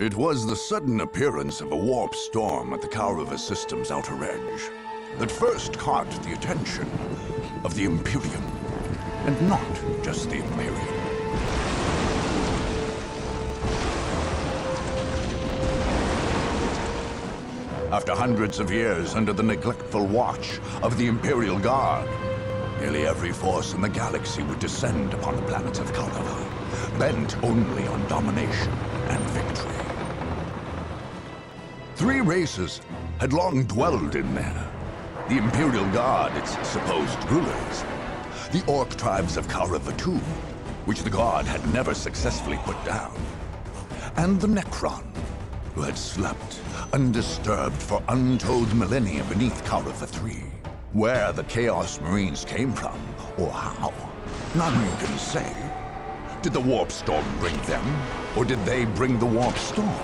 It was the sudden appearance of a warp storm at the Kaurava system's outer edge that first caught the attention of the Imperium. And not just the Imperium. After hundreds of years under the neglectful watch of the Imperial Guard, nearly every force in the galaxy would descend upon the planet of Kaurava, bent only on domination and victory. 3 races had long dwelled in there. The Imperial Guard, its supposed rulers, the Orc tribes of Kaurava II, which the Guard had never successfully put down, and the Necron, who had slept undisturbed for untold millennia beneath Kaurava III. Where the Chaos Marines came from, or how, none can say. Did the Warp Storm bring them, or did they bring the Warp Storm?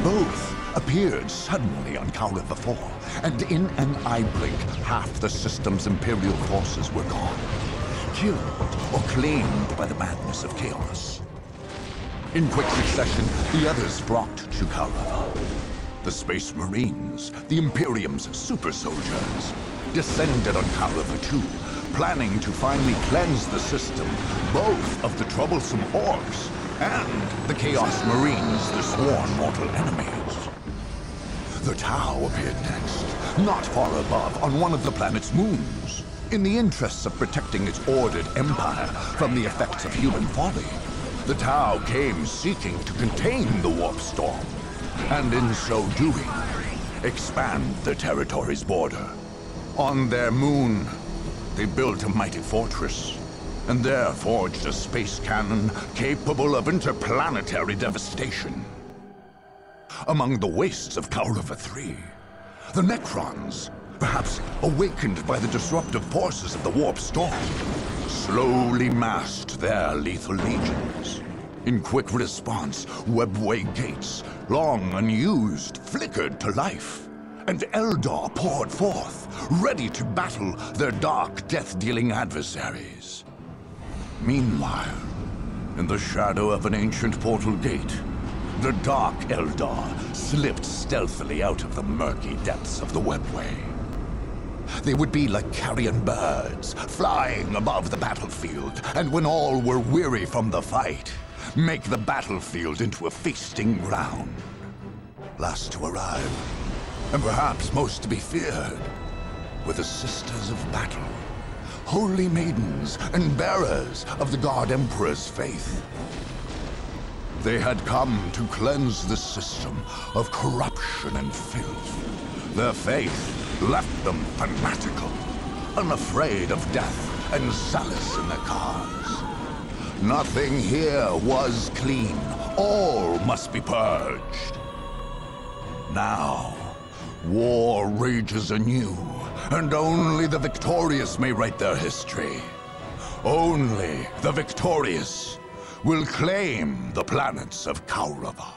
Both appeared suddenly on Kaurava IV, and in an eye blink, half the system's Imperial forces were gone, killed or claimed by the madness of chaos. In quick succession, the others flocked to Kaurava. The Space Marines, the Imperium's super soldiers, descended on Kaurava II, planning to finally cleanse the system, both of the troublesome Orcs and the Chaos Marines, the sworn mortal enemies. The Tau appeared next, not far above, on one of the planet's moons. In the interests of protecting its ordered empire from the effects of human folly, the Tau came seeking to contain the Warp Storm, and in so doing, expand the territory's border. On their moon, they built a mighty fortress, and there forged a space cannon capable of interplanetary devastation. Among the wastes of Kaurava III, the Necrons, perhaps awakened by the disruptive forces of the Warp Storm, slowly massed their lethal legions. In quick response, webway gates, long unused, flickered to life, and Eldar poured forth, ready to battle their dark, death-dealing adversaries. Meanwhile, in the shadow of an ancient portal gate, the Dark Eldar slipped stealthily out of the murky depths of the webway. They would be like carrion birds, flying above the battlefield, and when all were weary from the fight, make the battlefield into a feasting ground. Last to arrive, and perhaps most to be feared, were the Sisters of Battle, holy maidens and bearers of the God Emperor's faith. They had come to cleanse the system of corruption and filth. Their faith left them fanatical, unafraid of death and solace in their cause. Nothing here was clean. All must be purged. Now, war rages anew, and only the victorious may write their history. Only the victorious will claim the planets of Kaurava.